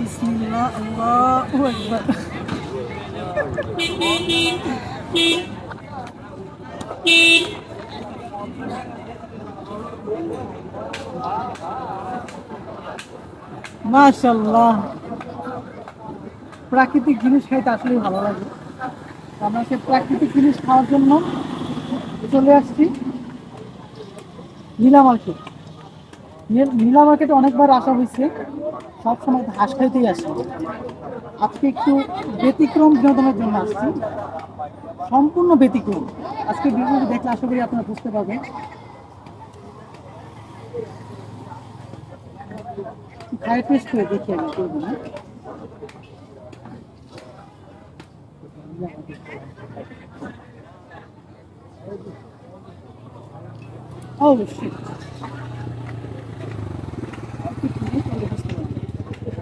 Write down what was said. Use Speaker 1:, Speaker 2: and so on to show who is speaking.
Speaker 1: বিসমিল্লাহ আল্লাহু আকবার। মাশাআল্লাহ, প্রাকৃতিক জিনিস খাইতে আসলেই ভালো লাগে। আমরা সে প্রাকৃতিক জিনিস খাওয়ার জন্য চলে আসছি নীলা মার্কেট। নীলা মার্কেটে অনেকবার আসা হয়েছে, সবসময় ঘাস খাইতেই আসি। আজকে একটু ব্যতিক্রম বিনোদনের জন্য আসছি, সম্পূর্ণ ব্যতিক্রম। আজকে ভিডিওটি দেখলে আশা করি আপনারা বুঝতে পারবেন। খাই টেস্ট করে দেখি আমি করবো না। অবশ্যই